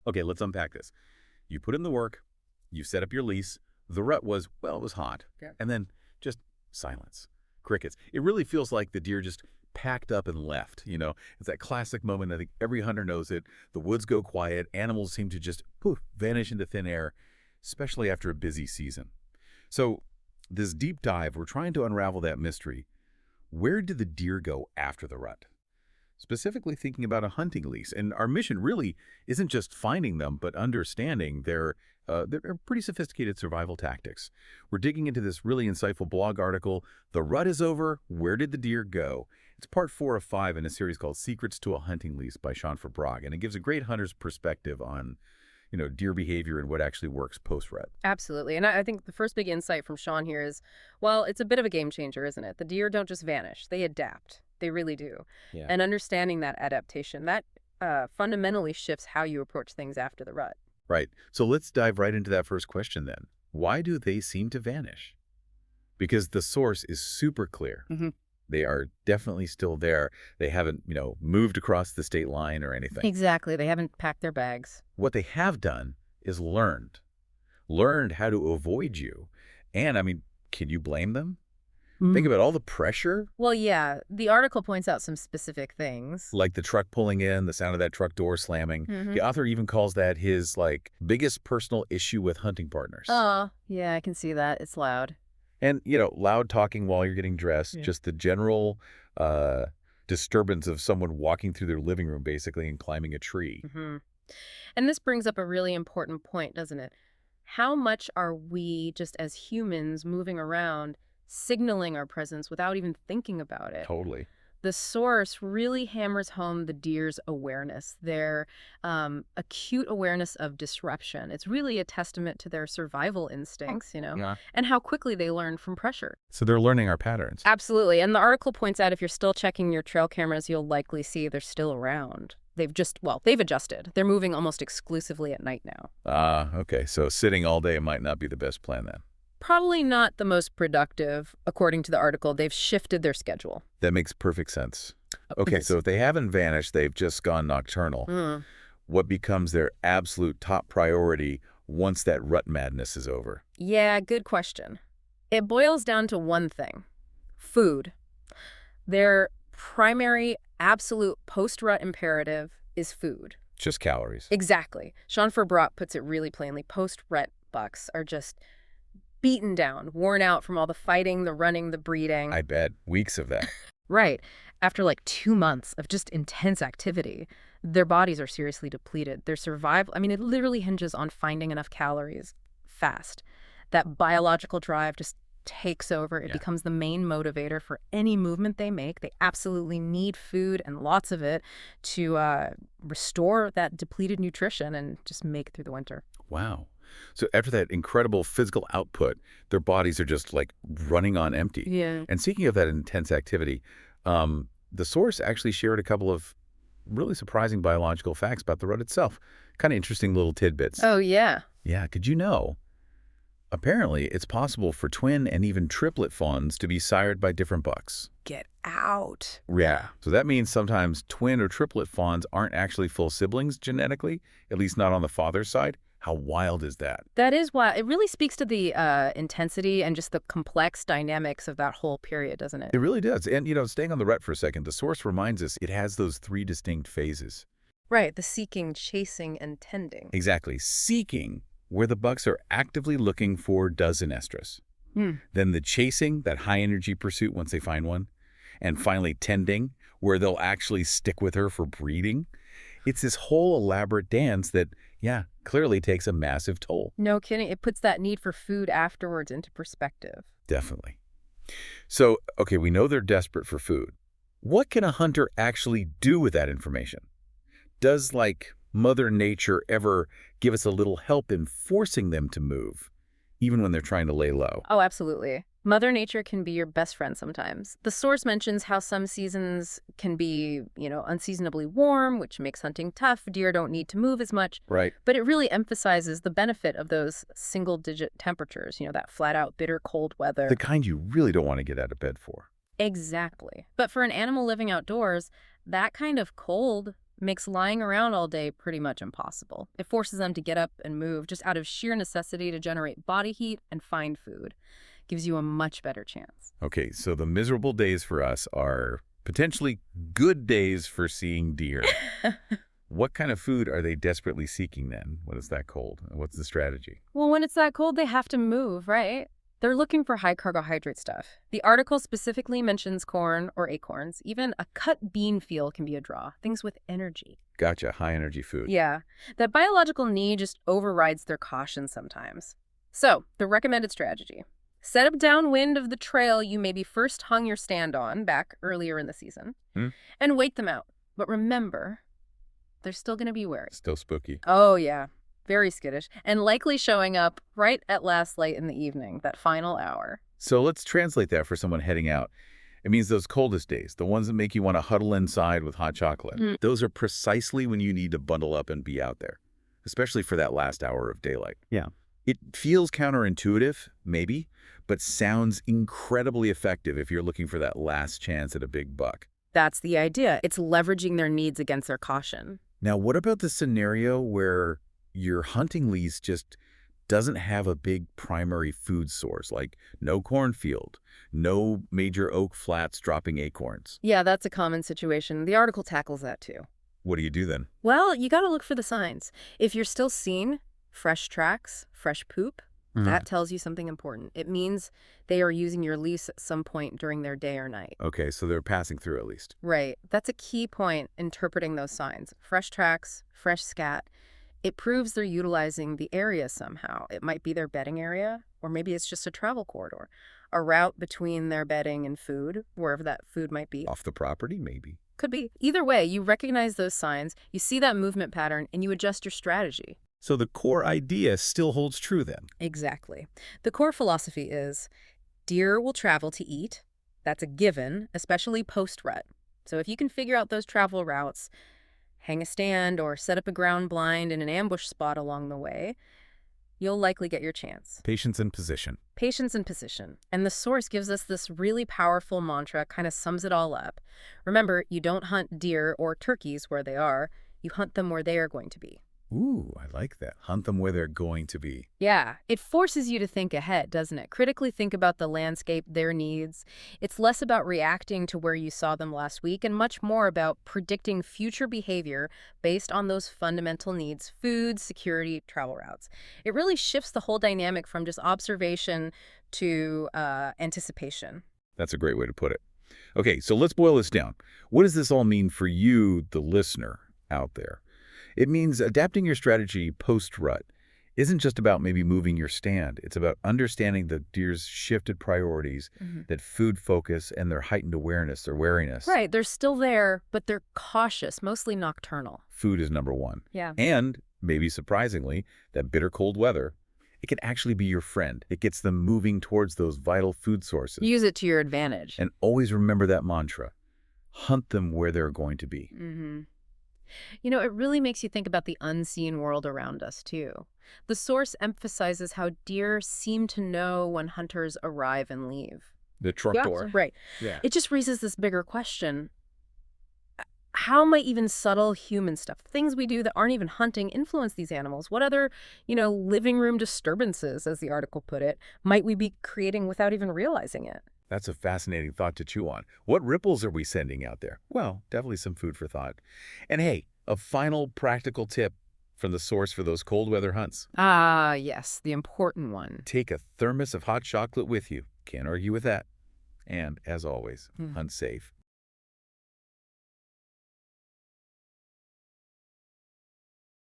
Okay, let's unpack this. You put in the work, you set up your lease. The rut was, well, it was hot. Yeah. And then just silence. Crickets. It really feels like the deer just packed up and left, you know? It's that classic moment. I think every hunter knows it. The woods go quiet. Animals seem to just poof, vanish into thin air, especially after a busy season. So this deep dive, we're trying to unravel that mystery. Where did the deer go after the rut? Specifically thinking about a hunting lease. And our mission really isn't just finding them, but understanding their pretty sophisticated survival tactics. We're digging into this really insightful blog article, The Rut is Over, Where Did the Deer Go? It's part 4 of 5 in a series called Secrets to a Hunting Lease by Sean Brog, and it gives a great hunter's perspective on deer behavior and what actually works post-rut. Absolutely. And I think the first big insight from Sean here is, well, it's a bit of a game changer, isn't it? The deer don't just vanish. They adapt. They really do. Yeah. And understanding that adaptation, that fundamentally shifts how you approach things after the rut. Right. So let's dive right into that first question then. Why do they seem to vanish? Because the source is super clear. Mm-hmm. They are definitely still there. They haven't, moved across the state line or anything. Exactly. They haven't packed their bags. What they have done is learned how to avoid you. And, can you blame them? Think about all the pressure. Well, yeah. The article points out some specific things. Like the truck pulling in, the sound of that truck door slamming. Mm-hmm. The author even calls that his, biggest personal issue with hunting partners. Oh, yeah, I can see that. It's loud. And, loud talking while you're getting dressed, Yeah. just the general disturbance of someone walking through their living room, basically, and climbing a tree. Mm-hmm. And this brings up a really important point, doesn't it? How much are we, just as humans, moving around, signaling our presence without even thinking about it? Totally. The source really hammers home the deer's awareness, their acute awareness of disruption. It's really a testament to their survival instincts, Yeah. and how quickly they learn from pressure. So they're learning our patterns. Absolutely. And the article points out if you're still checking your trail cameras, you'll likely see they're still around. They've adjusted. They're moving almost exclusively at night now. Okay. So sitting all day might not be the best plan then. Probably not the most productive. According to the article, they've shifted their schedule. That makes perfect sense. Okay, so if they haven't vanished, they've just gone nocturnal. What becomes their absolute top priority once that rut madness is over? Yeah, good question. It boils down to one thing: food. Their primary, absolute post-rut imperative is food. Just calories. Exactly. Sean Brog puts it really plainly. Post-rut bucks are just beaten down, worn out from all the fighting, the running, the breeding. I bet. Weeks of that. Right. After 2 months of just intense activity, their bodies are seriously depleted. Their survival, it literally hinges on finding enough calories fast. That biological drive just takes over. It becomes the main motivator for any movement they make. They absolutely need food, and lots of it, to restore that depleted nutrition and just make it through the winter. Wow. So after that incredible physical output, their bodies are just running on empty. Yeah. And speaking of that intense activity, the source actually shared a couple of really surprising biological facts about the rut itself. Kind of interesting little tidbits. Oh, yeah. Yeah. Could you know? Apparently, it's possible for twin and even triplet fawns to be sired by different bucks. Get out. Yeah. So that means sometimes twin or triplet fawns aren't actually full siblings genetically, at least not on the father's side. How wild is that? That is wild. It really speaks to the intensity and just the complex dynamics of that whole period, doesn't it? It really does. And, staying on the rut for a second, the source reminds us it has those 3 distinct phases. Right. The seeking, chasing, and tending. Exactly. Seeking, where the bucks are actively looking for does in estrus. Then the chasing, that high-energy pursuit once they find one. And finally, tending, where they'll actually stick with her for breeding. It's this whole elaborate dance that, clearly takes a massive toll. No kidding. It puts that need for food afterwards into perspective. Definitely. So, okay, we know they're desperate for food. What can a hunter actually do with that information? Does, Mother Nature ever give us a little help in forcing them to move, even when they're trying to lay low? Oh, absolutely. Mother Nature can be your best friend sometimes. The source mentions how some seasons can be, unseasonably warm, which makes hunting tough. Deer don't need to move as much. Right. But it really emphasizes the benefit of those single-digit temperatures, that flat-out bitter cold weather. The kind you really don't want to get out of bed for. Exactly. But for an animal living outdoors, that kind of cold makes lying around all day pretty much impossible. It forces them to get up and move just out of sheer necessity to generate body heat and find food. Gives you a much better chance. Okay, so the miserable days for us are potentially good days for seeing deer. What kind of food are they desperately seeking then when it's that cold? What's the strategy? Well, when it's that cold, they have to move, right? They're looking for high carbohydrate stuff. The article specifically mentions corn or acorns. Even a cut bean field can be a draw. Things with energy. Gotcha, high energy food. Yeah, that biological need just overrides their caution sometimes. So, the recommended strategy. Set up downwind of the trail you maybe first hung your stand on back earlier in the season, and wait them out. But remember, they're still going to be wary. Still spooky. Oh, yeah. Very skittish. And likely showing up right at last light in the evening, that final hour. So let's translate that for someone heading out. It means those coldest days, the ones that make you want to huddle inside with hot chocolate. Those are precisely when you need to bundle up and be out there, especially for that last hour of daylight. Yeah. It feels counterintuitive, maybe, but sounds incredibly effective if you're looking for that last chance at a big buck. That's the idea. It's leveraging their needs against their caution. Now, what about the scenario where your hunting lease just doesn't have a big primary food source, like no cornfield, no major oak flats dropping acorns? Yeah, that's a common situation. The article tackles that too. What do you do then? Well, you got to look for the signs. If you're still seeing fresh tracks, fresh poop, that tells you something important. It means they are using your lease at some point during their day or night. Okay, so they're passing through at least. Right. That's a key point interpreting those signs. Fresh tracks, fresh scat. It proves they're utilizing the area somehow. It might be their bedding area, or maybe it's just a travel corridor, a route between their bedding and food, wherever that food might be. Off the property, maybe. Could be. Either way, you recognize those signs, you see that movement pattern, and you adjust your strategy. So the core idea still holds true then. Exactly. The core philosophy is deer will travel to eat. That's a given, especially post-rut. So if you can figure out those travel routes, hang a stand or set up a ground blind in an ambush spot along the way, you'll likely get your chance. Patience and position. Patience and position. And the source gives us this really powerful mantra, kind of sums it all up. Remember, you don't hunt deer or turkeys where they are. You hunt them where they are going to be. Ooh, I like that. Hunt them where they're going to be. Yeah, it forces you to think ahead, doesn't it? Critically think about the landscape, their needs. It's less about reacting to where you saw them last week and much more about predicting future behavior based on those fundamental needs: food, security, travel routes. It really shifts the whole dynamic from just observation to anticipation. That's a great way to put it. Okay, so let's boil this down. What does this all mean for you, the listener, out there? It means adapting your strategy post-rut isn't just about maybe moving your stand. It's about understanding the deer's shifted priorities, that food focus, and their heightened awareness, their wariness. Right, they're still there, but they're cautious, mostly nocturnal. Food is number one. Yeah. And, maybe surprisingly, that bitter cold weather, it can actually be your friend. It gets them moving towards those vital food sources. Use it to your advantage. And always remember that mantra. Hunt them where they're going to be. You know, it really makes you think about the unseen world around us, too. The source emphasizes how deer seem to know when hunters arrive and leave. The truck door. Right. Yeah. It just raises this bigger question. How might even subtle human stuff, things we do that aren't even hunting, influence these animals? What other, living room disturbances, as the article put it, might we be creating without even realizing it? That's a fascinating thought to chew on. What ripples are we sending out there? Well, definitely some food for thought. And hey, a final practical tip from the source for those cold weather hunts. Ah, yes, the important one. Take a thermos of hot chocolate with you. Can't argue with that. And, as always, hunt safe.